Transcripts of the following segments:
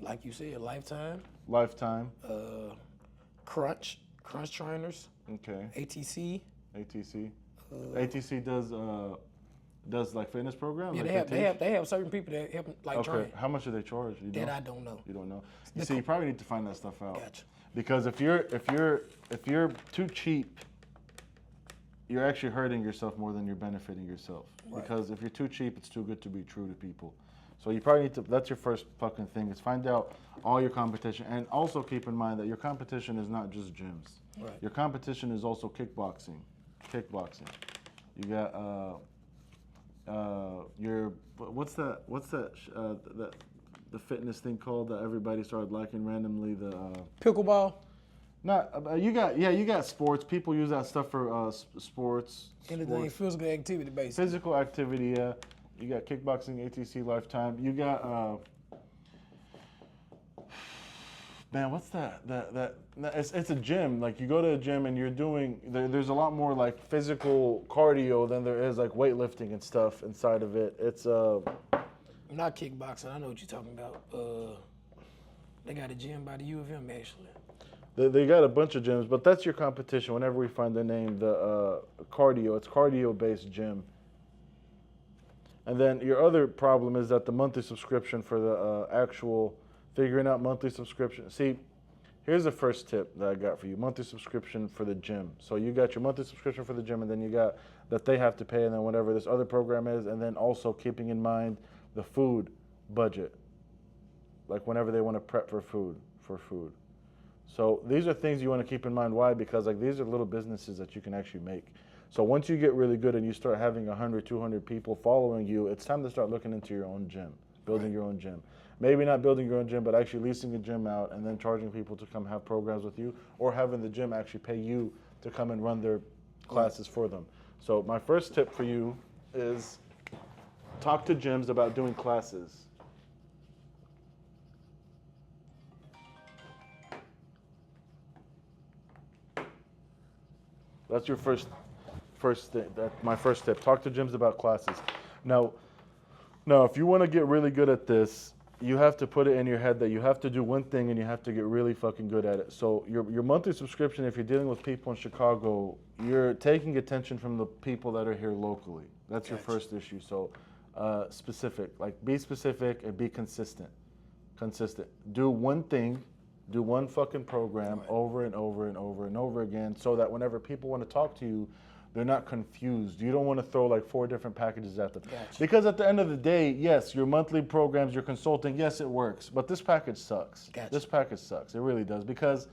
Like you said, Lifetime, Lifetime. Crunch Trainers, Okay. ATC. ATC. ATC does like fitness program. Yeah, Like they have certain people that help like Okay. train. How much do they charge? You That know? I don't know. You don't know. You see, you probably need to find that stuff out. Gotcha. Because if you're too cheap, you're actually hurting yourself more than you're benefiting yourself. Right. Because if you're too cheap, it's too good to be true to people. So you probably need to. That's your first fucking thing. Is find out all your competition, and also keep in mind that your competition is not just gyms. Right. Your competition is also kickboxing. Kickboxing. You got your what's that the fitness thing called that everybody started liking randomly, the Pickleball. not you got sports. People use that stuff for sports. Anything physical activity based. Physical activity. Yeah, you got kickboxing, ATC, Lifetime. You got man, what's that? It's a gym. Like you go to a gym and you're doing. There's a lot more like physical cardio than there is like weightlifting and stuff inside of it. It's Not kickboxing. I know what you're talking about. They got a gym by the U of M actually. They got a bunch of gyms, but that's your competition. Whenever we find the name, the cardio, it's cardio-based gym. And then your other problem is that the monthly subscription for the actual figuring out monthly subscription. See, here's the first tip that I got for you: monthly subscription for the gym. So you got your monthly subscription for the gym, and then you got that they have to pay, and then whatever this other program is, and then also keeping in mind the food budget, like whenever they want to prep for food. So these are things you want to keep in mind. Why? Because like these are little businesses that you can actually make. So once you get really good and you start having 100, 200 people following you, it's time to start looking into your own gym, building your own gym. Maybe not building your own gym, but actually leasing a gym out and then charging people to come have programs with you, or having the gym actually pay you to come and run their classes for them. So my first tip for you is talk to gyms about doing classes. That's your first thing. That's my first tip. Talk to gyms about classes. Now, if you want to get really good at this, you have to put it in your head that you have to do one thing and you have to get really fucking good at it. So your monthly subscription, if you're dealing with people in Chicago, you're taking attention from the people that are here locally. That's your first issue. So specific, like be specific and be consistent. Do one thing, do one fucking program over and over and over and over again, so that whenever people want to talk to you, they're not confused. You don't want to throw like 4 different packages at them. Gotcha. Because at the end of the day, yes, your monthly programs, your consulting, yes, it works. But this package sucks. Gotcha. This package sucks. It really does. Because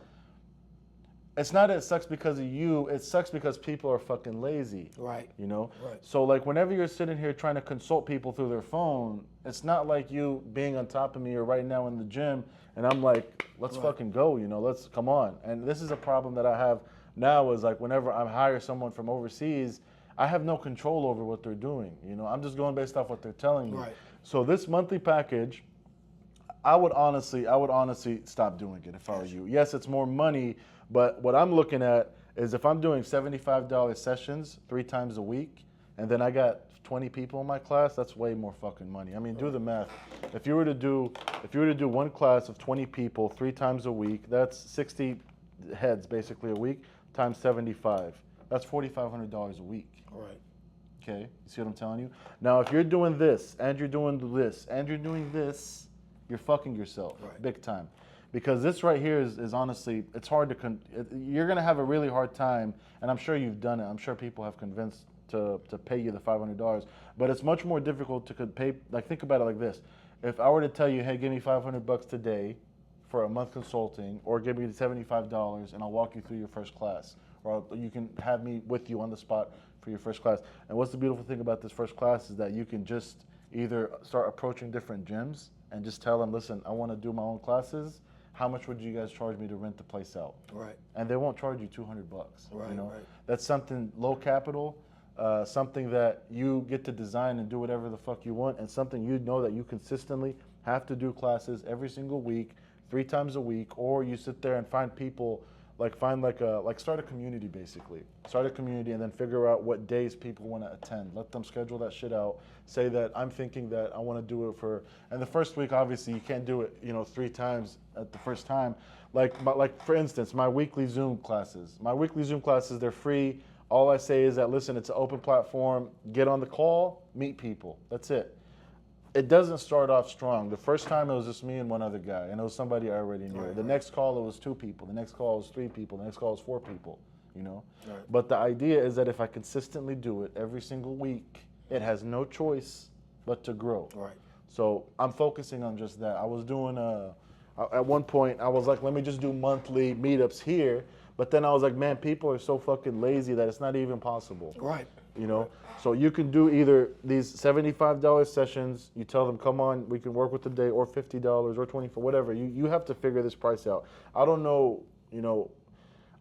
it's not that it sucks because of you. It sucks because people are fucking lazy. Right. You know? Right. So like whenever you're sitting here trying to consult people through their phone, it's not like you being on top of me or right now in the gym and I'm like, let's fucking go, you know, let's come on. And this is a problem that I have now is like whenever I hire someone from overseas, I have no control over what they're doing. You know, I'm just going based off what they're telling me. Right. So this monthly package, I would honestly stop doing it if I were you. Yes, it's more money, but what I'm looking at is if I'm doing $75 sessions 3 times a week, and then I got 20 people in my class, that's way more fucking money. I mean, do the math. If you were to do one class of 20 people 3 times a week, that's 60 heads basically a week times 75. That's $4,500 a week. Right. Okay, you see what I'm telling you? Now, if you're doing this, and you're doing this, and you're doing this, you're fucking yourself big time. Because this right here is honestly, it's hard to, you're gonna have a really hard time, and I'm sure you've done it. I'm sure people have convinced to pay you the $500, but it's much more difficult to pay, like think about it like this. If I were to tell you, hey, give me $500 today for a month consulting, or give me $75 and I'll walk you through your first class, or you can have me with you on the spot for your first class. And what's the beautiful thing about this first class is that you can just either start approaching different gyms and just tell them, listen, I want to do my own classes. How much would you guys charge me to rent the place out? Right. And they won't charge you $200. Right. You know, Right. that's something low capital, something that you get to design and do whatever the fuck you want, and something you know that you consistently have to do classes every single week, 3 times a week, or you sit there and find people like find like start a community basically. Start a community and then figure out what days people want to attend. Let them schedule that shit out. Say that I'm thinking that I want to do it for, and the first week obviously you can't do it, 3 times at the first time. Like for instance, my weekly Zoom classes. My weekly Zoom classes, they're free. All I say is that listen, it's an open platform. Get on the call, meet people. That's it. It doesn't start off strong. The first time it was just me and one other guy, and it was somebody I already knew. Right, the right. next call it was 2 people. The next call was 3 people. The next call was 4 people. Right. But the idea is that if I consistently do it every single week, it has no choice but to grow. Right. So I'm focusing on just that. I was doing at one point I was like, let me just do monthly meetups here. But then I was like, man, people are so fucking lazy that it's not even possible. Right. So you can do either these $75 sessions, you tell them, come on, we can work with the day, or $50 or $24, whatever. You have to figure this price out. I don't know,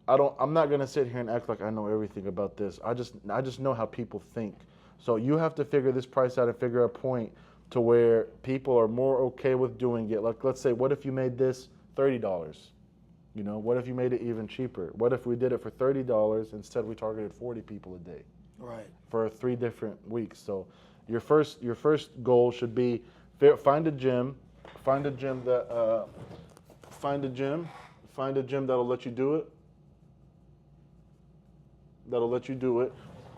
I'm not gonna sit here and act like I know everything about this. I just know how people think. So you have to figure this price out and figure a point to where people are more okay with doing it. Like, let's say, what if you made this $30? What if you made it even cheaper? What if we did it for $30, instead we targeted 40 people a day? Right. For 3 different weeks. So your first goal should be find a gym that'll let you do it.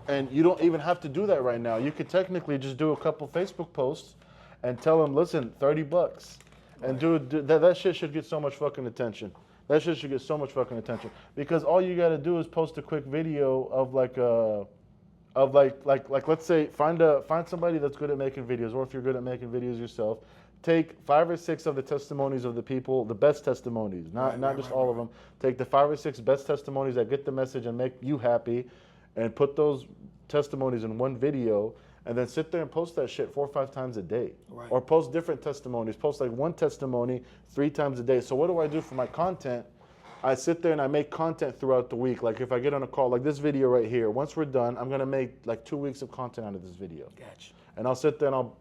And you don't even have to do that right now. You could technically just do a couple Facebook posts and tell them, listen, $30, and that shit should get so much fucking attention. That shit should get so much fucking attention, because all you got to do is post a quick video of let's say find somebody that's good at making videos, or if you're good at making videos yourself, take 5 or 6 of the testimonies of the people, the best testimonies, not just all of them. Take the 5 or 6 best testimonies that get the message and make you happy, and put those testimonies in one video, and then sit there and post that shit 4 or 5 times a day. Right. Or post different testimonies. Post like one testimony 3 times a day. So what do I do for my content? I sit there and I make content throughout the week. Like if I get on a call, like this video right here, once we're done, I'm gonna make like 2 weeks of content out of this video. Gotcha. And I'll sit there and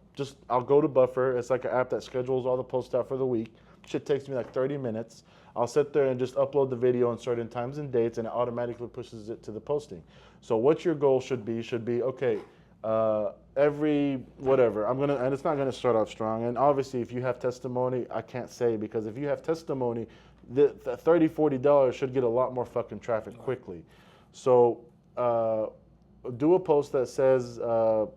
I'll go to Buffer. It's like an app that schedules all the posts out for the week. Shit takes me like 30 minutes. I'll sit there and just upload the video on certain times and dates, and it automatically pushes it to the posting. So what your goal should be, okay, every whatever, and it's not gonna start off strong. And obviously if you have testimony, I can't say, because if you have testimony, the $30, $40 should get a lot more fucking traffic quickly. So do a post that says,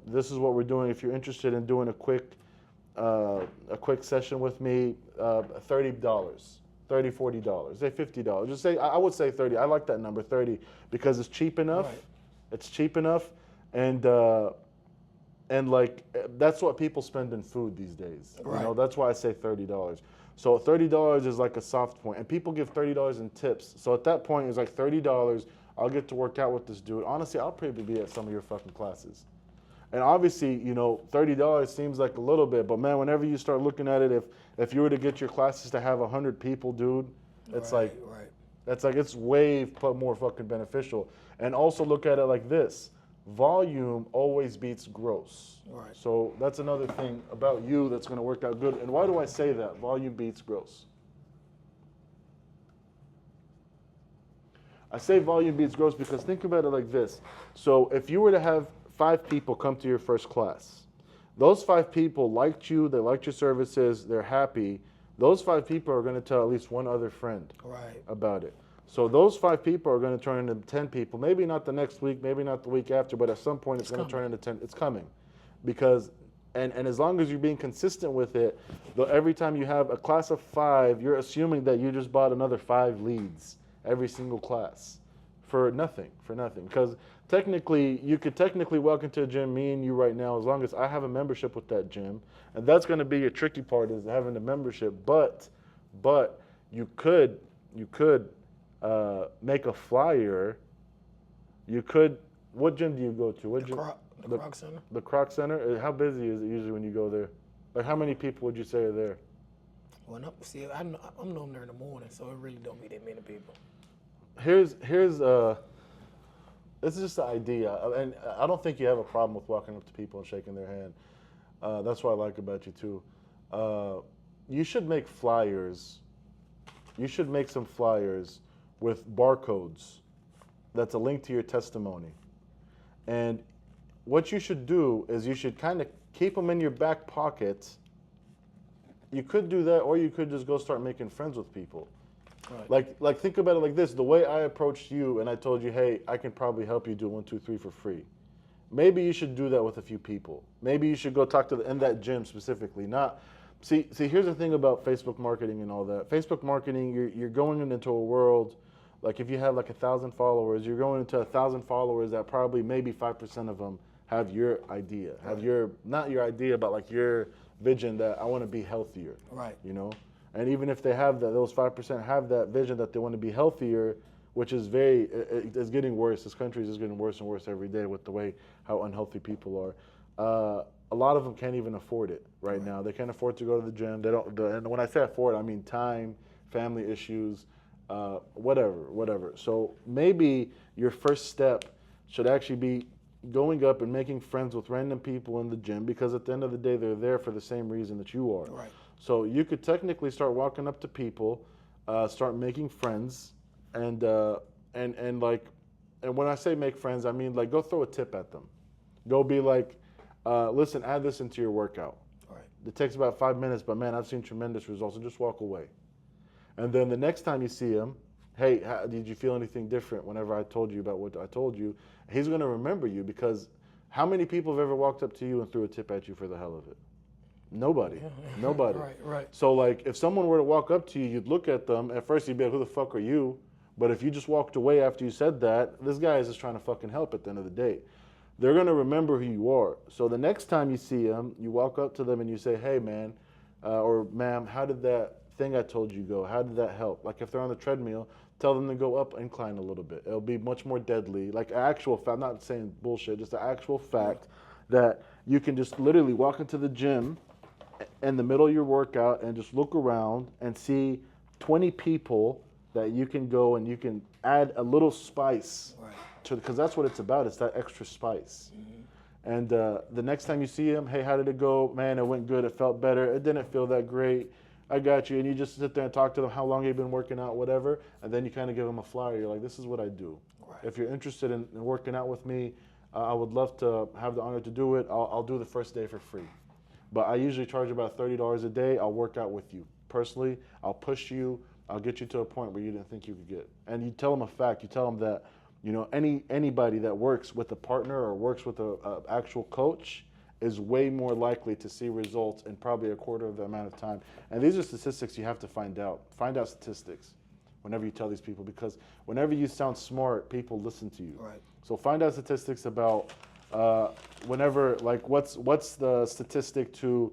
this is what we're doing. If you're interested in doing a quick session with me, $30, $40, say $50. Just say, I would say 30. I like that number, 30, because it's cheap enough. Right. It's cheap enough, and like that's what people spend in food these days. Right. That's why I say $30. So $30 is like a soft point, and people give $30 in tips. So at that point, it's like $30. I'll get to work out with this dude. Honestly, I'll probably be at some of your fucking classes. And obviously, $30 seems like a little bit, but man, whenever you start looking at it, if you were to get your classes to have 100 people, dude, it's it's way more fucking beneficial. And also look at it like this: volume always beats gross. Right. So that's another thing about you that's going to work out good. And why do I say that? Volume beats gross. I say volume beats gross because think about it like this. So if you were to have 5 people come to your first class, those 5 people liked you, they liked your services, they're happy. Those 5 people are going to tell at least one other friend about it. So those 5 people are going to turn into 10 people. Maybe not the next week, maybe not the week after, but at some point it's going to turn into 10. It's coming. Because, and as long as you're being consistent with it, though every time you have a class of 5, you're assuming that you just bought another 5 leads every single class for nothing. Because technically, you could technically walk into a gym, me and you right now, as long as I have a membership with that gym. And that's going to be your tricky part, is having a membership. But you could make a flyer. You could. What gym do you go to? What gym? The Croc Center. The Croc Center. How busy is it usually when you go there? Like, how many people would you say are there? Well, no, see, I'm normally there in the morning, so it really don't be that many people. Here's this is just the idea, and I don't think you have a problem with walking up to people and shaking their hand. That's what I like about you too. You should make flyers. You should make some flyers with barcodes. That's a link to your testimony. And what you should do is you should kind of keep them in your back pocket. You could do that, or you could just go start making friends with people. Right. Like think about it like this. The way I approached you and I told you, hey, I can probably help you do 1, 2, 3 for free. Maybe you should do that with a few people. Maybe you should go talk to in that gym specifically. Not see. Here's the thing about Facebook marketing and all that. Facebook marketing, you're going into a world. Like if you have like 1,000 followers, you're going into 1,000 followers that probably maybe 5% of them have your idea, have your not your idea, but like your vision that I want to be healthier. Right. You know, and even if they have that, those 5% have that vision that they want to be healthier, which is it's getting worse. This country is just getting worse and worse every day with the way how unhealthy people are. A lot of them can't even afford it right now. They can't afford to go to the gym. They don't. And when I say afford, I mean time, family issues, whatever. So maybe your first step should actually be going up and making friends with random people in the gym, because at the end of the day, they're there for the same reason that you are. Right. So you could technically start walking up to people, start making friends, and when I say make friends, I mean like go throw a tip at them. Go be like, listen, add this into your workout. Right. It takes about 5 minutes, but man, I've seen tremendous results, and just walk away. And then the next time you see him, hey, did you feel anything different whenever I told you about what I told you? He's going to remember you, because how many people have ever walked up to you and threw a tip at you for the hell of it? Nobody. Nobody. Right. So like if someone were to walk up to you, you'd look at them. At first you'd be like, who the fuck are you? But if you just walked away after you said that, this guy is just trying to fucking help at the end of the day. They're going to remember who you are. So the next time you see them, you walk up to them and you say, hey man, or ma'am, how did that thing I told you go? How did that help? Like if they're on the treadmill, tell them to go up incline a little bit. It'll be much more deadly. Like actual fact, I'm not saying bullshit, just an actual fact that you can just literally walk into the gym in the middle of your workout and just look around and see 20 people that you can go and you can add a little spice to, because that's what it's about. It's that extra spice. Mm-hmm. And the next time you see them, hey, how did it go? Man, it went good. It felt better. It didn't feel that great. I got you. And you just sit there and talk to them, how long you've been working out, whatever. And then you kind of give them a flyer. You're like, this is what I do. Right. If you're interested in working out with me, I would love to have the honor to do it. I'll do the first day for free. But I usually charge about $30 a day. I'll work out with you. Personally, I'll push you. I'll get you to a point where you didn't think you could get. And you tell them a fact. You tell them that, you know, anybody that works with a partner or works with an actual coach is way more likely to see results in probably a quarter of the amount of time. And these are statistics you have to find out. Find out statistics whenever you tell these people, because whenever you sound smart, people listen to you. Right. So find out statistics about whenever, like what's the statistic to,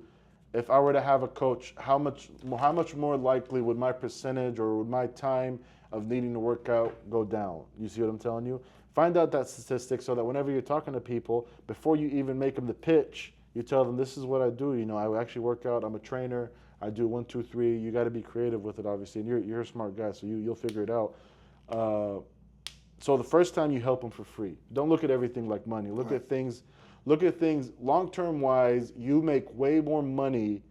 if I were to have a coach, how much more likely would my percentage or would my time of needing to work out go down? You see what I'm telling you? Find out that statistic so that whenever you're talking to people, before you even make them the pitch, you tell them, this is what I do. You know, I actually work out. I'm a trainer. I do 1, 2, 3. You got to be creative with it, obviously. And you're a smart guy, so you'll figure it out. So the first time you help them for free. Don't look at everything like money. Look at things long-term wise. You make way more money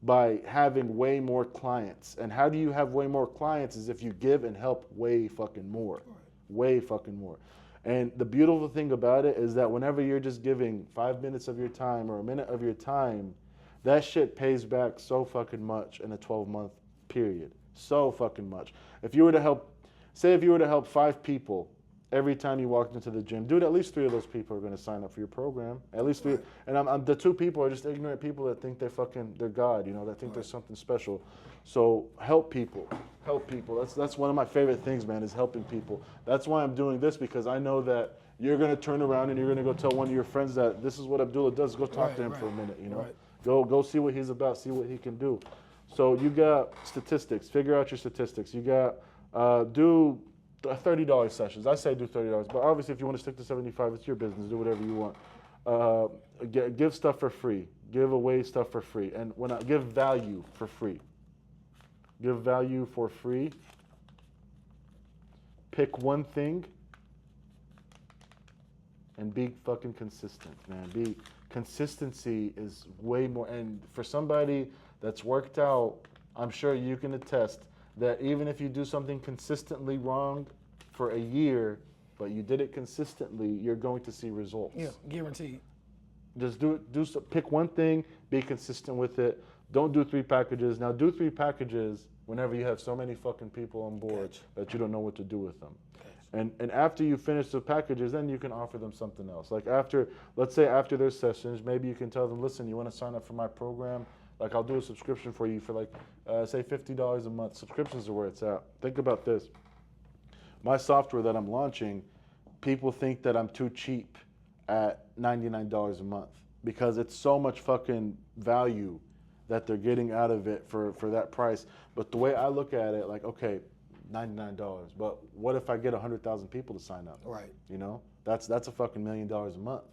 by having way more clients. And how do you have way more clients is if you give and help way fucking more. Way fucking more. And the beautiful thing about it is that whenever you're just giving 5 minutes of your time or a minute of your time, that shit pays back so fucking much in a 12-month period. So fucking much. If you were to help 5 people every time you walked into the gym, dude, at least 3 of those people are going to sign up for your program. At least 3. And the 2 people are just ignorant people that think they're God, you know, that think there's something special. So help people. Help people. That's one of my favorite things, man, is helping people. That's why I'm doing this, because I know that you're going to turn around and you're going to go tell one of your friends that this is what Abdullah does. Go talk to him for a minute, you know. Go see what he's about, see what he can do. So you got statistics. Figure out your statistics. You got do $30 sessions. I say do $30, but obviously if you want to stick to $75, it's your business. Do whatever you want. Give stuff for free. Give away stuff for free. And when I give value for free. Give value for free. Pick one thing and be fucking consistent, man. Consistency is way more. And for somebody that's worked out, I'm sure you can attest that even if you do something consistently wrong for a year, but you did it consistently, you're going to see results. Yeah, guaranteed. Just pick one thing, be consistent with it. Don't do 3 packages. Now do 3 packages whenever you have so many fucking people on board Gotcha. that you don't know what to do with them. Gotcha. And after you finish the packages, then you can offer them something else. Like after, let's say after their sessions, maybe you can tell them, listen, you want to sign up for my program? Like I'll do a subscription for you for like, say $50 a month. Subscriptions are where it's at. Think about this. My software that I'm launching, people think that I'm too cheap at $99 a month because it's so much fucking value that they're getting out of it for that price. But the way I look at it, like, okay, $99, but what if I get 100,000 people to sign up? Right. You know, that's a fucking $1 million a month.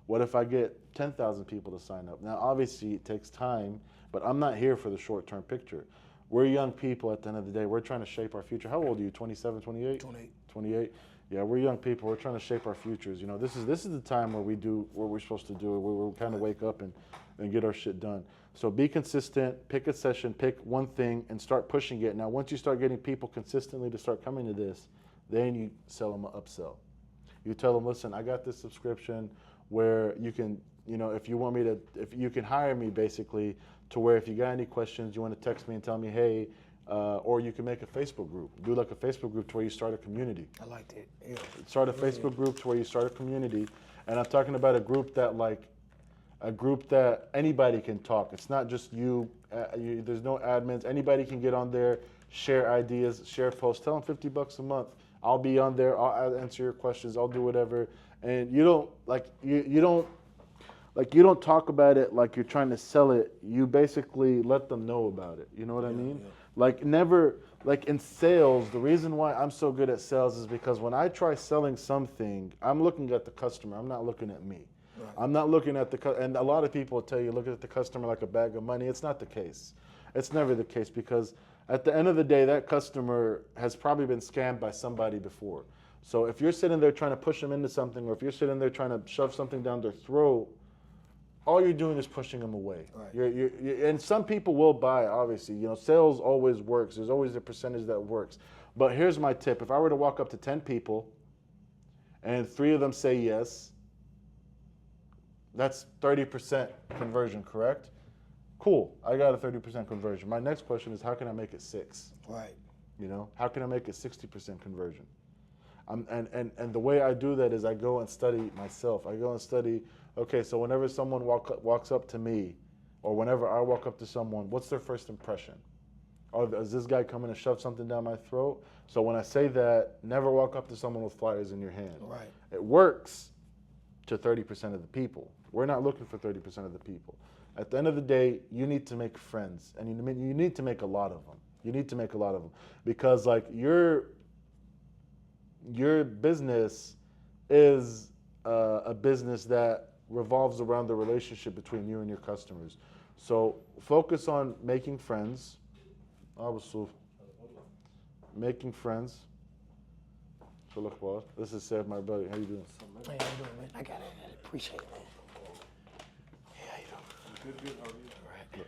What if I get 10,000 people to sign up? Now, obviously, it takes time, but I'm not here for the short-term picture. We're young people at the end of the day. We're trying to shape our future. How old are you, 27, 28? 28. 28? Yeah, we're young people. We're trying to shape our futures. You know, this is the time where we do what we're supposed to do, where we kind of wake up and get our shit done. So be consistent, pick a session, pick one thing, and start pushing it. Now, once you start getting people consistently to start coming to this, then you sell them an upsell. You tell them, listen, I got this subscription where you can, you know, if you want me to, if you can hire me basically to where if you got any questions, you want to text me and tell me, hey, or you can make a Facebook group. Do like a Facebook group to where you start a community. I like that. Yeah. Start a Facebook group to where you start a community. And I'm talking about a group that anybody can talk. It's not just you. There's no admins. Anybody can get on there, share ideas, share posts. Tell them $50 a month. I'll be on there. I'll answer your questions. I'll do whatever. And you don't talk about it like you're trying to sell it. You basically let them know about it. You know what I mean? Yeah. Like in sales, the reason why I'm so good at sales is because when I try selling something, I'm looking at the customer. I'm not looking at me. Right. I'm not looking at and a lot of people will tell you, look at the customer like a bag of money. It's not the case. It's never the case because at the end of the day, that customer has probably been scammed by somebody before. So if you're sitting there trying to push them into something, or if you're sitting there trying to shove something down their throat, all you're doing is pushing them away. Right. And some people will buy, obviously. You know, sales always works. There's always a percentage that works. But here's my tip. If I were to walk up to 10 people and 3 of them say yes, that's 30% conversion, correct? Cool, I got a 30% conversion. My next question is, how can I make it 6? Right. You know, how can I make it 60% conversion? And the way I do that is I go and study myself. I go and study, okay, so whenever someone walks up to me, or whenever I walk up to someone, what's their first impression? Or is this guy coming to shove something down my throat? So when I say that, never walk up to someone with flyers in your hand. Right. It works to 30% of the people. We're not looking for 30% of the people. At the end of the day, you need to make friends, and you need to make a lot of them. You need to make a lot of them because like your business is a business that revolves around the relationship between you and your customers. So focus on making friends. Making friends. This is Seb, my buddy. How you doing? Hey, how you doing, man? I got it. I appreciate it, man. Yeah, how you doing? Good. How are you?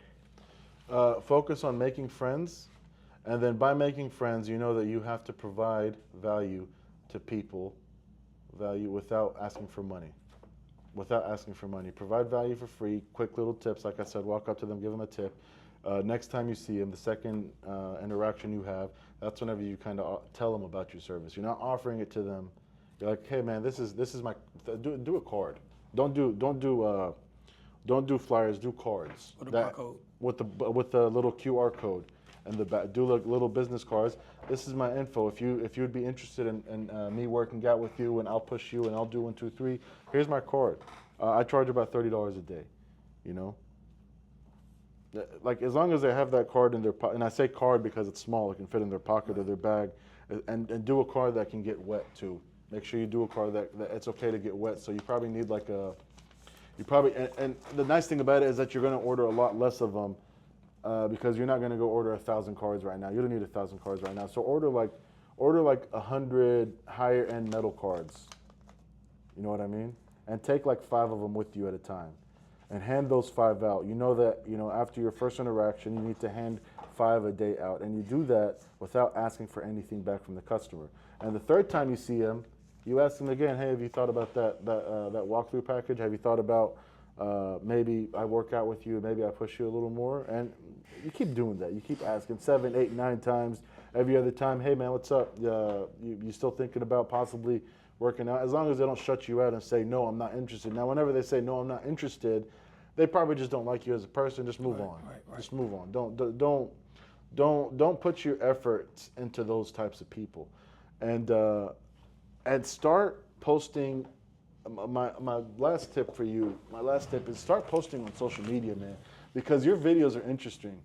All right. Focus on making friends, and then by making friends, you know that you have to provide value to people, value without asking for money. Provide value for free, quick little tips. Like I said, walk up to them, give them a tip. Next time you see them, the second interaction you have, that's whenever you kind of tell them about your service. You're not offering it to them. You're like, hey man, this is my, do a card. Don't do flyers, do cards. With a barcode. With the little QR code and the back. Do little business cards. This is my info. If you'd be interested in me working out with you, and I'll push you, and I'll do 1, 2, 3. Here's my card. I charge about $30 a day. You know. Like as long as they have that card in their pocket, and I say card because it's small, it can fit in their pocket or their bag, and do a card that can get wet too. Make sure you do a card that it's okay to get wet. So you probably need like and the nice thing about it is that you're going to order a lot less of them because you're not going to go order 1,000 cards right now. You don't need 1,000 cards right now. So order like 100 higher end metal cards. You know what I mean? And take like 5 of them with you at a time. and hand those 5 out. You know that, after your first interaction, you need to hand 5 a day out, and you do that without asking for anything back from the customer. And the third time you see them, you ask them again, hey, have you thought about that walkthrough package? Have you thought about maybe I work out with you, maybe I push you a little more? And you keep doing that. You keep asking 7, 8, 9 times. Every other time, hey man, what's up? You still thinking about possibly working out? As long as they don't shut you out and say, no, I'm not interested. Now, whenever they say, no, I'm not interested, they probably just don't like you as a person. Just move on. Right. Just move on. Don't put your efforts into those types of people. And start posting. My last tip for you, is start posting on social media, man, because your videos are interesting.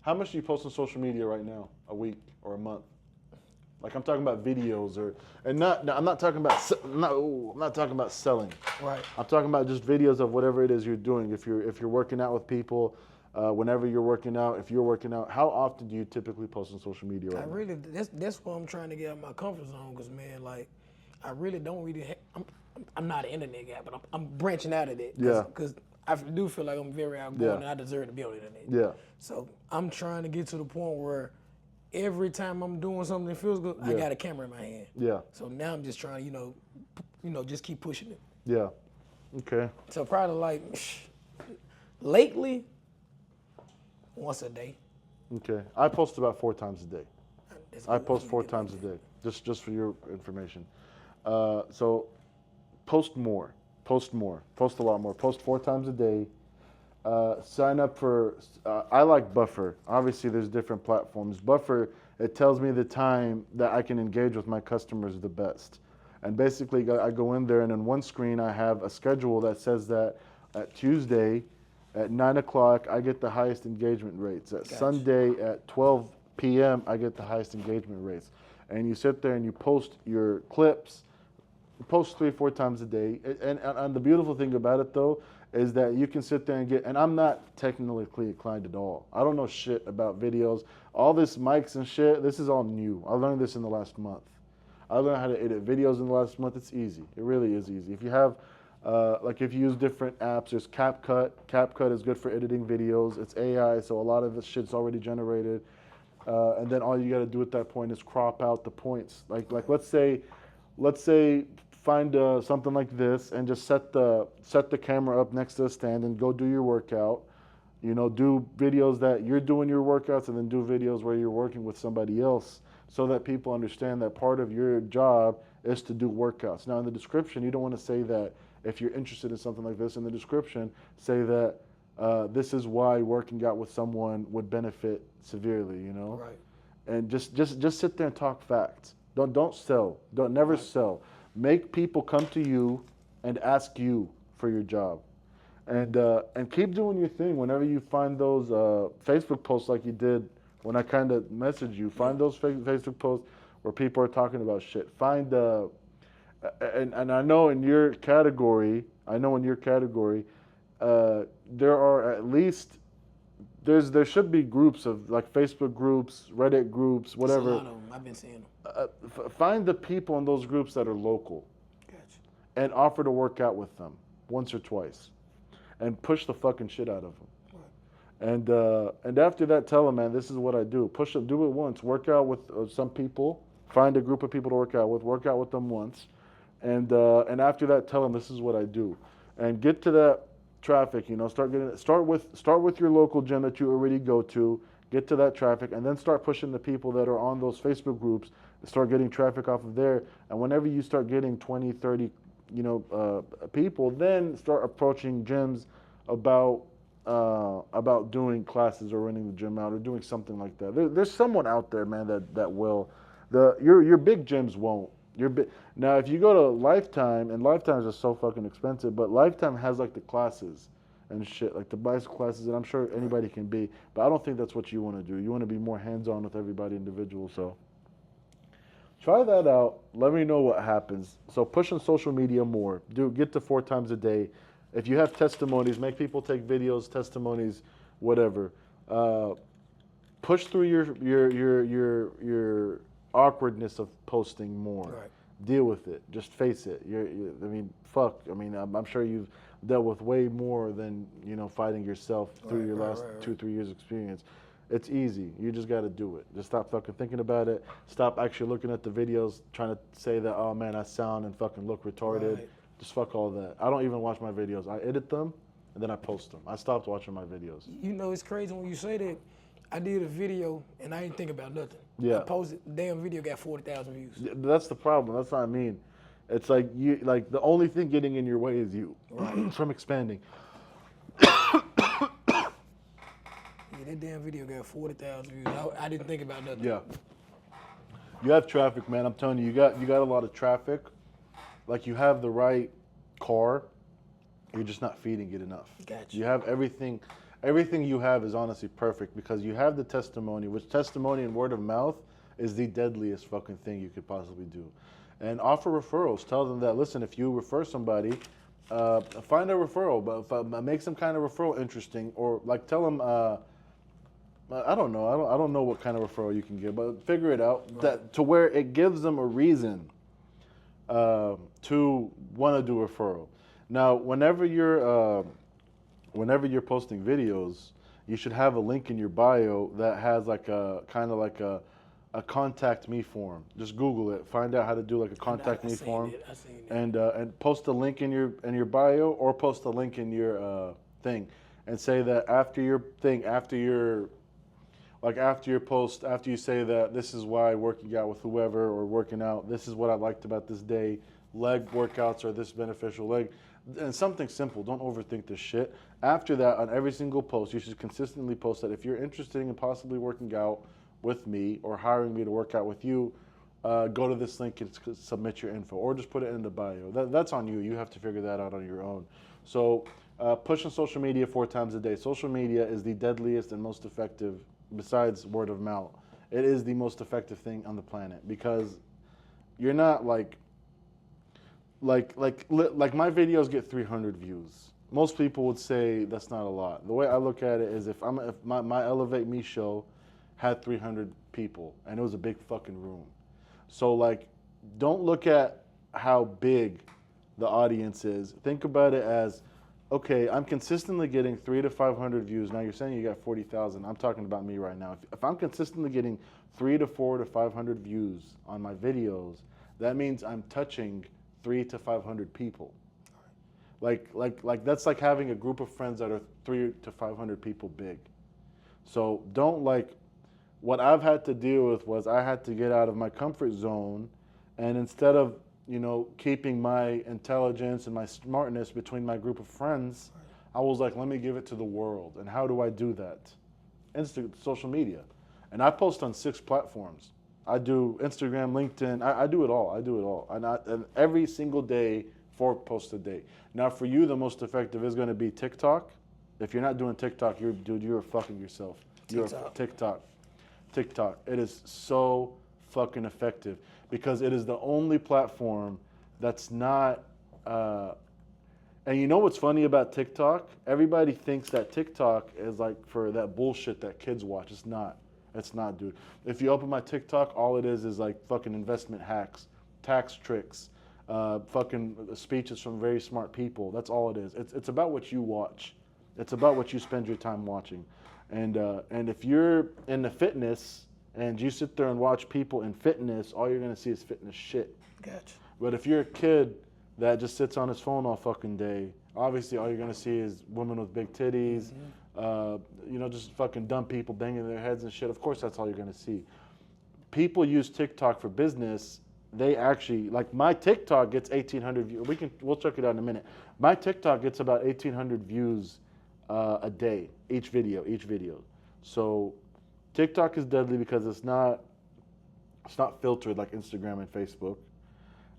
How much do you post on social media right now, a week or a month? Like I'm talking about videos, I'm not talking about selling. Right. I'm talking about just videos of whatever it is you're doing. If you're working out with people, whenever you're working out, if you're working out, how often do you typically post on social media right now? That's what I'm trying to get out of my comfort zone, because man, like, I really don't really. I'm not an internet guy, but I'm branching out of it. Yeah. Because I do feel like I'm very outgoing, Yeah. and I deserve to be on the internet. Yeah. So I'm trying to get to the point where every time I'm doing something that feels good, I Yeah. got a camera in my hand. Yeah. So now I'm just trying to, just keep pushing it. Yeah. Okay. So probably like lately, once a day. Okay. I post about 4 times a day. That's I good. post 4 times a day, just for your information. So post more. Post a lot more. Post 4 times a day. Sign up for, I like Buffer. Obviously, there's different platforms. Buffer, it tells me the time that I can engage with my customers the best. And basically, I go in there, and in one screen, I have a schedule that says that at Tuesday at 9 o'clock, I get the highest engagement rates. At Sunday at 12 p.m., I get the highest engagement rates. And you sit there and you post your clips, post 3, 4 times a day. And the beautiful thing about it, though, is that you can sit there and and I'm not technically inclined at all. I don't know shit about videos. All this mics and shit, this is all new. I learned this in the last month. I learned how to edit videos in the last month. It's easy. It really is easy. If you have, if you use different apps, there's CapCut. CapCut is good for editing videos. It's AI, so a lot of the shit's already generated. And then all you got to do at that point is crop out the points. Like let's say find something like this and just set the camera up next to the stand and go do your workout. Do videos that you're doing your workouts, and then do videos where you're working with somebody else, so that people understand that part of your job is to do workouts. Now in the description, you don't want to say that. If you're interested in something like this, in the description, say that this is why working out with someone would benefit severely, Right. And just sit there and talk facts. Don't sell. Don't never sell. Make people come to you and ask you for your job, and keep doing your thing. Whenever you find those Facebook posts like you did when I kind of messaged you, find those Facebook posts where people are talking about shit. Find and I know in your category, there are at least there should be groups of like Facebook groups, Reddit groups, whatever. There's a lot of them. I've been seeing them. Find the people in those groups that are local, Gotcha. and offer to work out with them once or twice, and push the fucking shit out of them. Right. And after that, tell them, man, this is what I do. Push them, do it once. Work out with some people. Find a group of people to work out with. Work out with them once, and after that, tell them this is what I do, and get to that traffic. Start with your local gym that you already go to. Get to that traffic, and then start pushing the people that are on those Facebook groups. Start getting traffic off of there, and whenever you start getting 20, 30, people, then start approaching gyms about doing classes or renting the gym out or doing something like that. There's someone out there, man, that will. Your big gyms won't. Now, if you go to Lifetime, and Lifetime is just so fucking expensive, but Lifetime has like the classes and shit, like the bicycle classes, and I'm sure anybody can be, but I don't think that's what you want to do. You want to be more hands-on with everybody individual, so try that out. Let me know what happens. So push on social media more. Get to 4 times a day. If you have testimonies, make people take videos, testimonies, whatever. Push through your awkwardness of posting more. Right. deal with it. Just face it. I mean, fuck. I mean, I'm sure you've dealt with way more than fighting yourself through your last 2-3 years experience. It's easy. You just got to do it. Just stop fucking thinking about it. Stop actually looking at the videos, trying to say that, oh man, I sound and fucking look retarded. Right. Just fuck all that. I don't even watch my videos. I edit them and then I post them. I stopped watching my videos. It's crazy when you say that. I did a video and I didn't think about nothing. Yeah. I posted, damn video got 40,000 views. That's the problem. That's what I mean. It's like the only thing getting in your way is you from expanding. Yeah, that damn video got 40,000 views. I didn't think about nothing. Yeah. You have traffic, man. I'm telling you, you got a lot of traffic. Like you have the right car, you're just not feeding it enough. Gotcha. You have everything. Everything you have is honestly perfect because you have the testimony, which testimony and word of mouth is the deadliest fucking thing you could possibly do. And offer referrals. Tell them that, listen, if you refer somebody, find a referral, but make some kind of referral interesting, or like tell them, I don't know, I don't know what kind of referral you can give, but figure it out that to where it gives them a reason to want to do a referral. Now, whenever you're posting videos, you should have a link in your bio that has like a kind of like a contact me form. Just Google it, find out how to do like a contact me form, and post a link in your bio, or post a link in your thing, and say that after your post, after you say that this is why working out with whoever or working out, this is what I liked about this day, leg workouts are this beneficial, leg. And something simple, don't overthink this shit. After that, on every single post, you should consistently post that if you're interested in possibly working out with me or hiring me to work out with you, go to this link and submit your info, or just put it in the bio. That's on you. You have to figure that out on your own. So push on social media 4 times a day. Social media is the deadliest and most effective, besides word of mouth. It is the most effective thing on the planet because you're not like my videos get 300 views. Most people would say that's not a lot. The way I look at it is if my Elevate Me show had 300 people and it was a big fucking room. So like, don't look at how big the audience is. Think about it as, okay, I'm consistently getting 300 to 500 views. Now you're saying you got 40,000. I'm talking about me right now. If I'm consistently getting 300 to 400 to 500 views on my videos, that means I'm touching 300 to 500 people. Like that's like having a group of friends that are 300 to 500 people big. So don't what I've had to deal with was I had to get out of my comfort zone, and instead of keeping my intelligence and my smartness between my group of friends, I was like, let me give it to the world. And how do I do that? Social media. And I post on 6 platforms. I do Instagram, LinkedIn. I do it all. And every single day, 4 posts a day. Now, for you, the most effective is going to be TikTok. If you're not doing TikTok, you're fucking yourself. TikTok. It is so fucking effective because it is the only platform that's not. And you know what's funny about TikTok? Everybody thinks that TikTok is like for that bullshit that kids watch. It's not. It's not, dude. If you open my TikTok, all it is like fucking investment hacks, tax tricks, fucking speeches from very smart people. That's all it is. It's about what you watch. It's about what you spend your time watching. And if you're into fitness and you sit there and watch people in fitness, all you're gonna see is fitness shit. Gotcha. But if you're a kid that just sits on his phone all fucking day, obviously all you're gonna see is women with big titties, just fucking dumb people banging their heads and shit. Of course, that's all you're gonna see. People use TikTok for business. They actually, like my TikTok gets 1,800 views. We'll check it out in a minute. My TikTok gets about 1,800 views a day, each video. So TikTok is deadly because it's not filtered like Instagram and Facebook.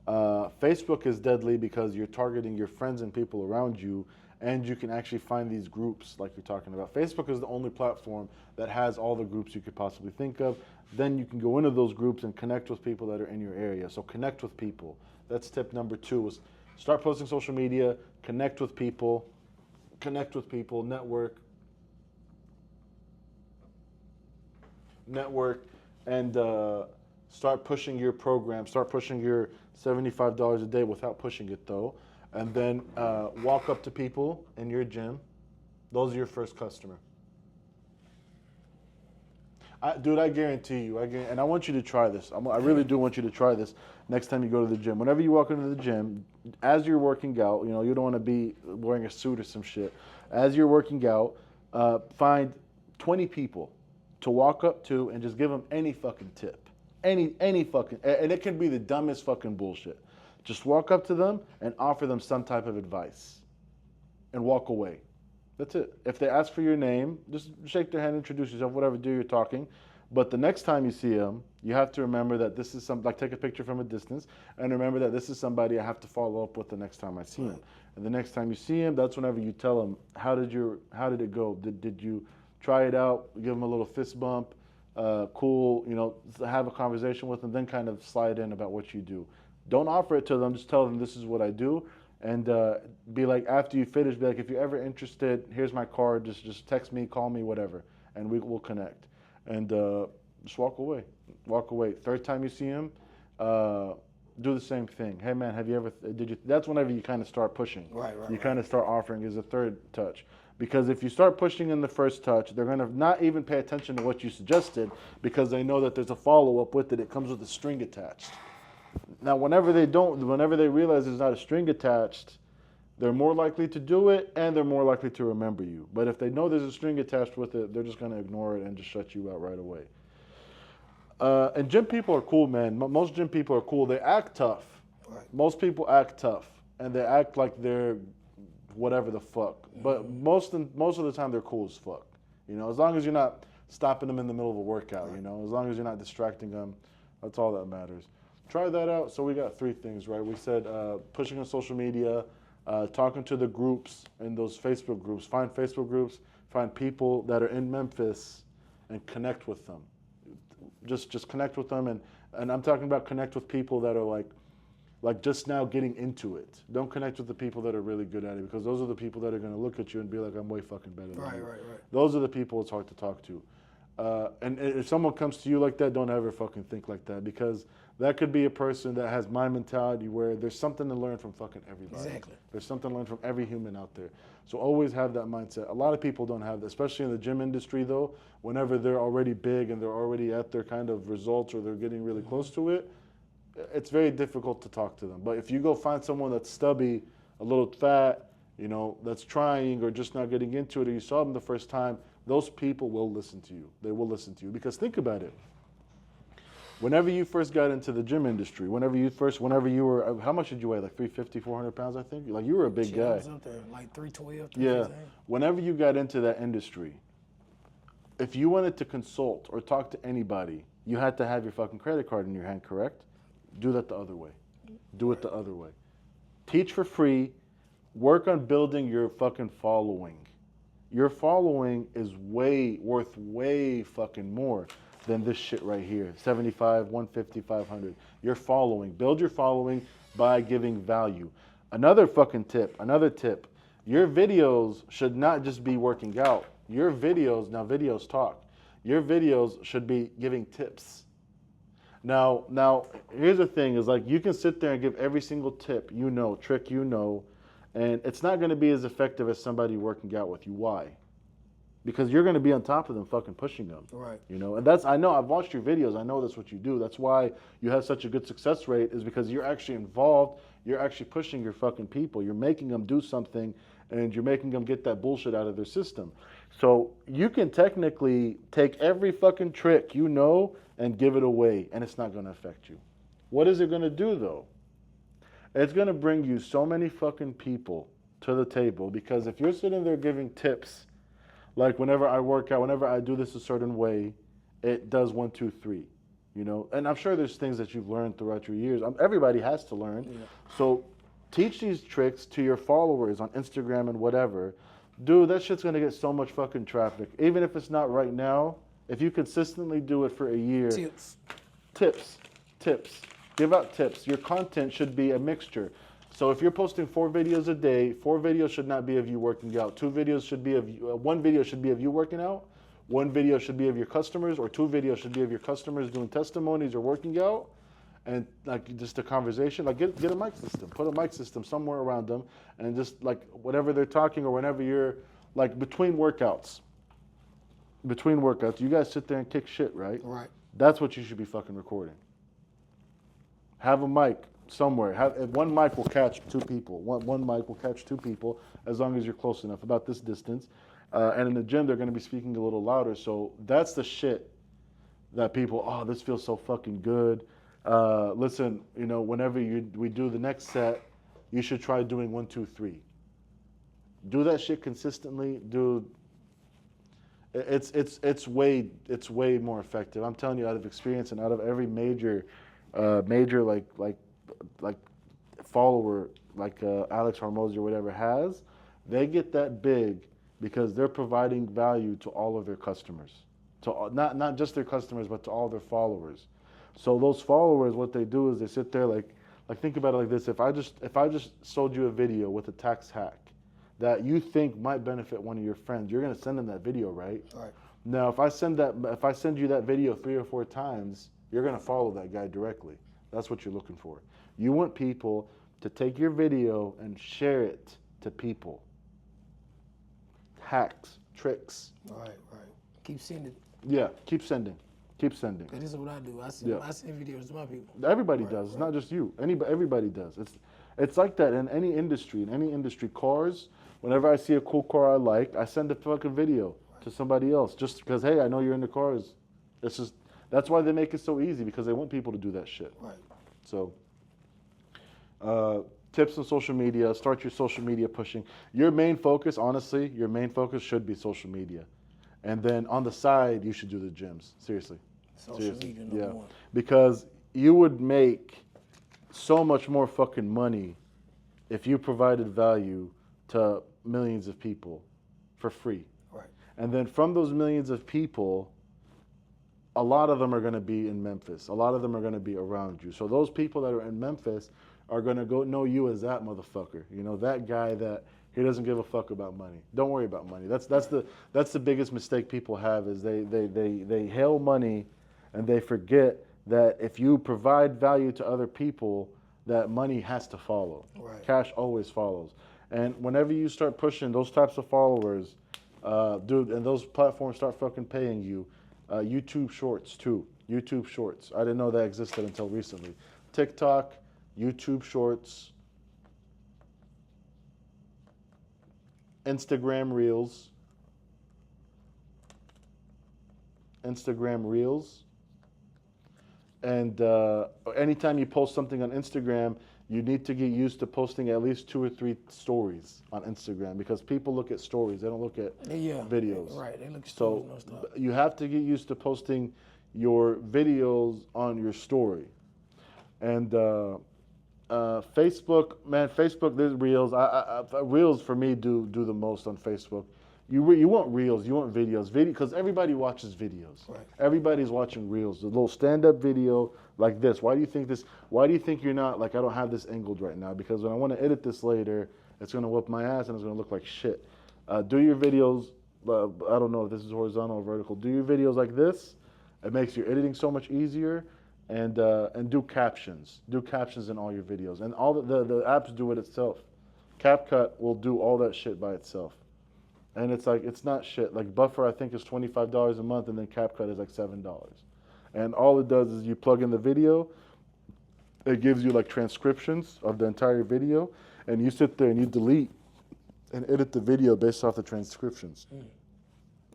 Facebook is deadly because you're targeting your friends and people around you, and you can actually find these groups like you're talking about. Facebook is the only platform that has all the groups you could possibly think of. Then you can go into those groups and connect with people that are in your area. So connect with people. That's tip number 2, is start posting social media, connect with people, network, and start pushing your program, start pushing your $75 a day without pushing it though, and then walk up to people in your gym. Those are your first customer. Dude, I guarantee you, and I want you to try this. I really do want you to try this next time you go to the gym. Whenever you walk into the gym, as you're working out, you know, you don't want to be wearing a suit or some shit. As you're working out, find 20 people to walk up to and just give them any fucking tip. Any fucking, and it can be the dumbest fucking bullshit. Just walk up to them and offer them some type of advice and walk away. That's it. If they ask for your name, just shake their hand, introduce yourself, whatever, do your talking. But the next time you see them, you have to remember that this is like take a picture from a distance and remember that this is somebody I have to follow up with the next time I see him. And the next time you see him, that's whenever you tell him, how did it go? Did you try it out? Give him a little fist bump, cool, you know, have a conversation with them, then kind of slide in about what you do. Don't offer it to them, just tell them this is what I do. And be like, after you finish, be like, if you're ever interested, here's my card. Just text me, call me, whatever, and we'll connect. And just walk away. Walk away. Third time you see him, do the same thing. Hey man, have you ever? That's whenever you kind of start pushing. Right. You kind of start offering as a third touch. Because if you start pushing in the first touch, they're gonna not even pay attention to what you suggested because they know that there's a follow-up with it. It comes with a string attached. Now, whenever they realize there's not a string attached, they're more likely to do it and they're more likely to remember you. But if they know there's a string attached with it, they're just going to ignore it and just shut you out right away. And gym people are cool, man. Most gym people are cool. They act tough. Right. Most people act tough and they act like they're whatever the fuck. But most of the time they're cool as fuck. You know, as long as you're not stopping them in the middle of a workout, you know, as long as you're not distracting them, that's all that matters. Try that out. So we got 3 things, right? We said pushing on social media, talking to the groups in those Facebook groups. Find Facebook groups, find people that are in Memphis and connect with them. Just connect with them. And I'm talking about connect with people that are like just now getting into it. Don't connect with the people that are really good at it because those are the people that are going to look at you and be like, I'm way fucking better than you. Right. Those are the people it's hard to talk to. And if someone comes to you like that, don't ever fucking think like that because that could be a person that has my mentality where there's something to learn from fucking everybody. Exactly. There's something to learn from every human out there. So always have that mindset. A lot of people don't have that, especially in the gym industry though. Whenever they're already big and they're already at their kind of results or they're getting really close to it, it's very difficult to talk to them. But if you go find someone that's stubby, a little fat, you know, that's trying or just not getting into it or you saw them the first time, those people will listen to you. They will listen to you because think about it. Whenever you first got into the gym industry, whenever you were, how much did you weigh? Like 350, 400 pounds, I think? Like you were a big guy. I was up there, like 312, 315. Yeah. Whenever you got into that industry, if you wanted to consult or talk to anybody, you had to have your fucking credit card in your hand, correct? Do that the other way. Do it the other way. Teach for free. Work on building your fucking following. Your following is worth way fucking more than this shit right here. 75, 150, 500. Your following. Build your following by giving value. Another tip. Your videos should not just be working out. Your videos, now videos talk. Your videos should be giving tips. Now, here's the thing, is like you can sit there and give every single tip, trick, and it's not going to be as effective as somebody working out with you. Why? Because you're going to be on top of them fucking pushing them. Right. You know, and I know, I've watched your videos, I know that's what you do. That's why you have such a good success rate is because you're actually involved, you're actually pushing your fucking people, you're making them do something and you're making them get that bullshit out of their system. So you can technically take every fucking trick and give it away and it's not going to affect you. What is it going to do though? It's going to bring you so many fucking people to the table because if you're sitting there giving tips, like whenever I work out, whenever I do this a certain way, it does 1, 2, 3, and I'm sure there's things that you've learned throughout your years. Everybody has to learn. Yeah. So teach these tricks to your followers on Instagram and whatever. Dude, that shit's going to get so much fucking traffic. Even if it's not right now, if you consistently do it for a year. Tips. Give out tips. Your content should be a mixture. So if you're posting 4 videos a day, 4 videos should not be of you working out. 2 videos should be of you, 1 video should be of you working out. 1 video should be of your customers, or 2 videos should be of your customers doing testimonies or working out. and like just a conversation, like get a mic system, put a mic system somewhere around them, and just like whatever they're talking or whenever you're like between workouts, you guys sit there and kick shit, right? Right. That's what you should be fucking recording. Have a mic somewhere. One mic will catch two people. One mic will catch two people as long as you're close enough, about this distance. And in the gym, they're going to be speaking a little louder. So that's the shit that people, oh, this feels so fucking good. Listen, you know, whenever we do the next set, you should try doing 1, 2, 3. Do that shit consistently, dude. It's way more effective. I'm telling you, out of experience and out of every major like follower like Alex Hormozi or whatever has, they get that big because they're providing value to all of their customers, to not just their customers but to all their followers. So those followers, what they do is they sit there like think about it like this: if I just sold you a video with a tax hack that you think might benefit one of your friends, you're gonna send them that video, right? Right. Now, if I send you that video 3 or 4 times, you're gonna follow that guy directly. That's what you're looking for. You want people to take your video and share it to people. Hacks, tricks. Right. Keep sending. Yeah, keep sending. This is what I do. I send videos to my people. Everybody does. It's not just you. Everybody does. It's like that in any industry. Cars. Whenever I see a cool car I like, I send a fucking video to somebody else just because, hey, I know you're into cars. That's why they make it so easy, because they want people to do that shit. Right. So, tips on social media. Start your social media pushing. Your main focus, honestly, should be social media. And then on the side, you should do the gyms. Seriously. Social media, number one. Because you would make so much more fucking money if you provided value to millions of people for free. Right. And then from those millions of people, a lot of them are going to be in Memphis. A lot of them are going to be around you. So those people that are in Memphis are going to go know you as that motherfucker. You know, that guy that he doesn't give a fuck about money. Don't worry about money. That's the biggest mistake people have, is they hail money and they forget that if you provide value to other people, that money has to follow. Right. Cash always follows. And whenever you start pushing those types of followers, dude, and those platforms start fucking paying you, YouTube Shorts too. YouTube Shorts. I didn't know that existed until recently. TikTok, YouTube Shorts, Instagram Reels, and anytime you post something on Instagram, you need to get used to posting at least 2 or 3 stories on Instagram, because people look at stories. They don't look at videos. Right. They look at So stories and stuff. you have to get used to posting your videos on your story. And Facebook, there's Reels. Reels for me do the most on Facebook. You want Reels, you want videos, because everybody watches videos. Right. Everybody's watching Reels. The little stand-up video like this. Why do you think you're not, like, I don't have this angled right now? Because when I want to edit this later, it's going to whoop my ass and it's going to look like shit. Do your videos, I don't know if this is horizontal or vertical. Do your videos like this. It makes your editing so much easier. And do captions. Do captions in all your videos. And all the apps do it itself. CapCut will do all that shit by itself. And it's like, it's not shit. Like Buffer, I think, is $25 a month, and then CapCut is like $7. And all it does is you plug in the video, it gives you like transcriptions of the entire video, and you sit there and you delete and edit the video based off the transcriptions.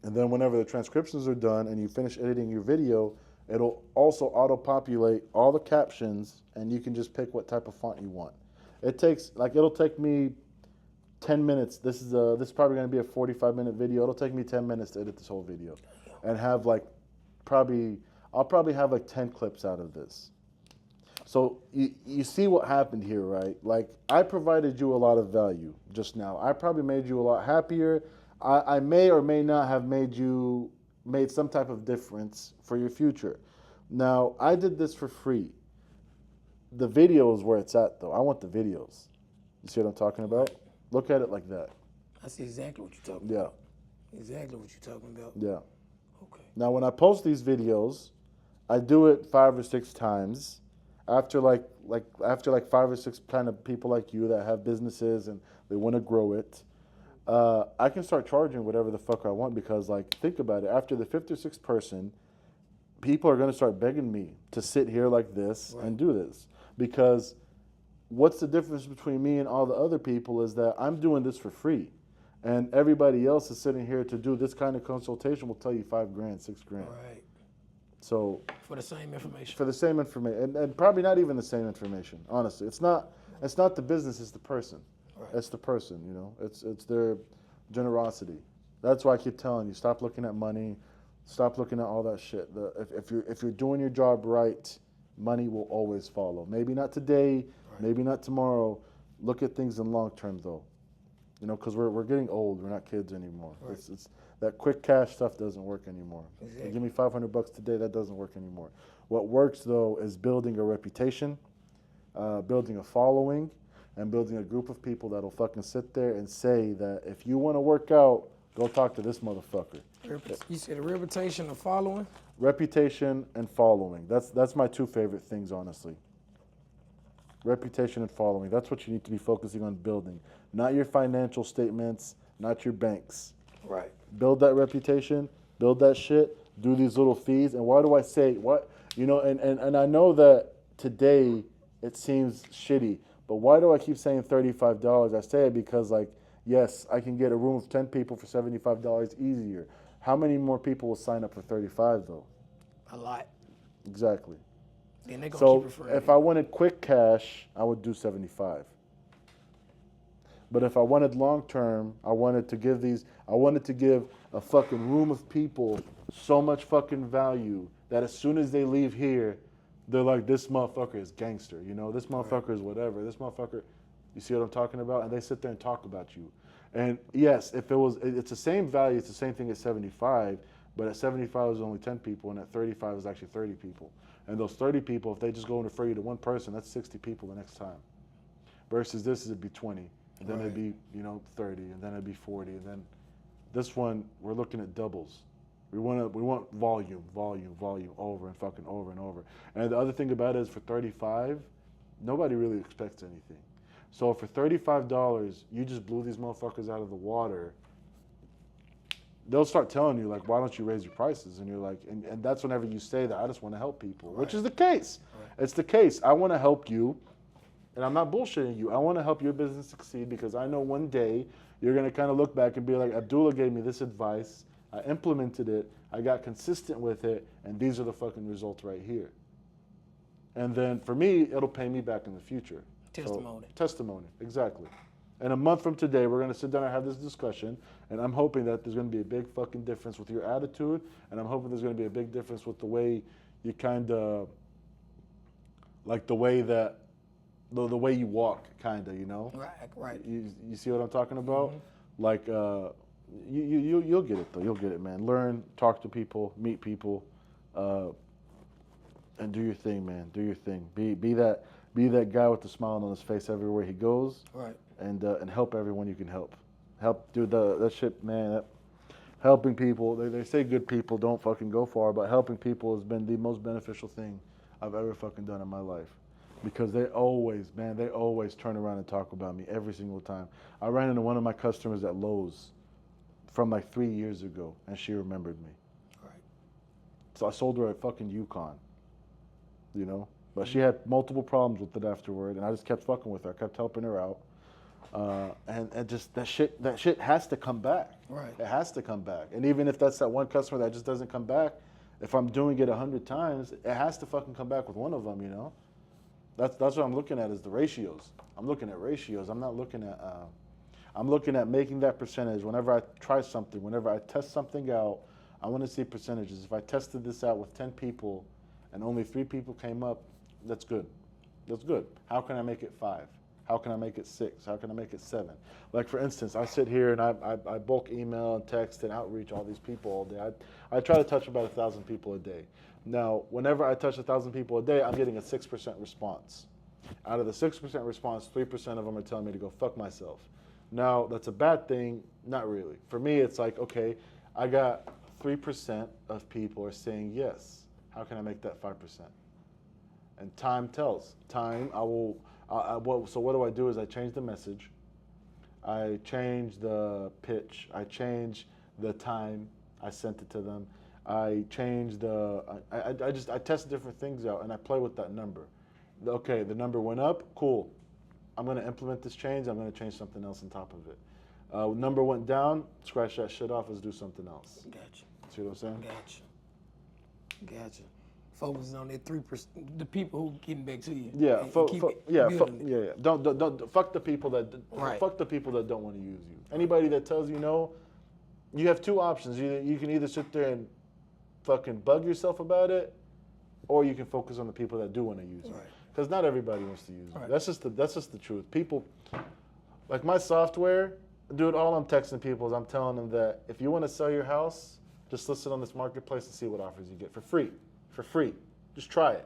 And then whenever the transcriptions are done and you finish editing your video, it'll also auto-populate all the captions, and you can just pick what type of font you want. It'll take me 10 minutes. This is probably going to be a 45-minute video. It'll take me 10 minutes to edit this whole video, and have I'll probably have like 10 clips out of this. So you see what happened here, right? Like, I provided you a lot of value just now. I probably made you a lot happier. I may or may not have made some type of difference for your future. Now, I did this for free. The video is where it's at, though. I want the videos. You see what I'm talking about? Look at it like that. I see exactly what you're talking about. Exactly what you're talking about. Yeah. Okay. Now, when I post these videos, I do it 5 or 6 times, after like 5 or 6 kind of people like you that have businesses and they want to grow it, I can start charging whatever the fuck I want because like think about it. After the fifth or sixth person, people are going to start begging me to sit here like this and do this because what's the difference between me and all the other people is that I'm doing this for free. And everybody else is sitting here to do this kind of consultation will tell you $5 grand, $6 grand. Right. So For the same information. for the same information, and probably not even the same information. Honestly, it's not the business, it's the person. Right. It's the person. You know, it's their generosity. That's why I keep telling you, stop looking at money, stop looking at all that shit. If you're doing your job right, money will always follow. Maybe not today, maybe not tomorrow. Look at things in long term though. You know, because we're getting old. We're not kids anymore. Right. It's that quick cash stuff doesn't work anymore. Exactly. Give me $500 today. That doesn't work anymore. What works though is building a reputation, building a following, and building a group of people that'll fucking sit there and say that if you want to work out, go talk to this motherfucker. You said a reputation of following? Reputation and following. That's my two favorite things, honestly. Reputation and following. That's what you need to be focusing on building. Not your financial statements, not your banks. Right. Build that reputation, build that shit, do these little fees. And why do I say what? You know, and I know that today it seems shitty, but why do I keep saying $35? I say it because, like, yes, I can get a room of 10 people for $75 easier. How many more people will sign up for 35 though? A lot. Exactly. Then they gonna So keep it free. if I wanted quick cash, I would do 75. But if I wanted long term, I wanted to give a fucking room of people so much fucking value that as soon as they leave here, they're like, this motherfucker is gangster, you know, this motherfucker is whatever, this motherfucker, you see what I'm talking about? And they sit there and talk about you. And yes, it's the same value, it's the same thing at 75, but at 75 is only 10 people, and at 35 is actually 30 people. And those 30 people, if they just go and refer you to one person, that's 60 people the next time. Versus this, it'd be 20. And then it'd be, 30, and then it'd be 40, and then this one, we're looking at doubles. We want volume, over and fucking over and over. And the other thing about it is for 35, nobody really expects anything. So for $35, you just blew these motherfuckers out of the water. They'll start telling you, like, why don't you raise your prices? And you're like, and that's whenever you say that, I just want to help people, which is the case. Right. It's the case. I want to help you. And I'm not bullshitting you. I want to help your business succeed because I know one day you're going to kind of look back and be like, Abdullah gave me this advice. I implemented it. I got consistent with it. And these are the fucking results right here. And then for me, it'll pay me back in the future. Testimony. So, testimony, exactly. And a month from today, we're going to sit down and have this discussion. And I'm hoping that there's going to be a big fucking difference with your attitude. And I'm hoping there's going to be a big difference with the way you kind of, like the way that, the way you walk, kind of, you know? Right. You see what I'm talking about? Mm-hmm. Like, you'll get it, though. You'll get it, man. Learn, talk to people, meet people, and do your thing, man. Do your thing. Be that guy with the smile on his face everywhere he goes. Right. And help everyone you can help. Help, dude, that shit, man. Helping people, they say good people don't fucking go far, but helping people has been the most beneficial thing I've ever fucking done in my life. Because they always turn around and talk about me every single time. I ran into one of my customers at Lowe's from like 3 years ago, and she remembered me. Right. So I sold her a fucking Yukon, you know? But she had multiple problems with it afterward, and I just kept fucking with her. I kept helping her out. And just that shit has to come back. Right. It has to come back. And even if that's that one customer that just doesn't come back, if I'm doing it 100 times, it has to fucking come back with one of them, you know? That's what I'm looking at is the ratios. I'm looking at ratios. I'm not looking at, I'm looking at making that percentage. Whenever I try something, whenever I test something out, I want to see percentages. If I tested this out with 10 people and only 3 people came up, that's good. That's good. How can I make it 5? How can I make it 6? How can I make it 7? Like for instance, I sit here and I bulk email and text and outreach all these people all day. I try to touch about 1,000 people a day. Now, whenever I touch 1,000 people a day, I'm getting a 6% response. Out of the 6% response, 3% of them are telling me to go fuck myself. Now, that's a bad thing? Not really. For me, it's like, okay, I got 3% of people are saying yes. How can I make that 5%? And time tells. Time, so what do I do is I change the message. I change the pitch. I change the time I sent it to them. I change I test different things out and I play with that number. Okay, the number went up, cool. I'm gonna implement this change, I'm gonna change something else on top of it. Number went down, scratch that shit off, let's do something else. Gotcha. See what I'm saying? Gotcha. Focus on that 3%, the people who getting back to you. Yeah, and keep it building it. Don't fuck the people that Right. fuck the people that don't want to use you. Anybody that tells you no, you have two options. You can either sit there and fucking bug yourself about it, or you can focus on the people that do want to use you. Right. Because not everybody wants to use you. Right. That's just the truth. People, like my software, dude. All I'm texting people is I'm telling them that if you want to sell your house, just list it on this marketplace and see what offers you get for free. For free. Just try it.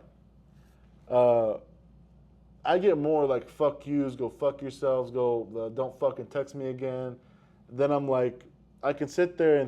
I get more like fuck yous, go fuck yourselves, go don't fucking text me again. Then I'm like, I can sit there and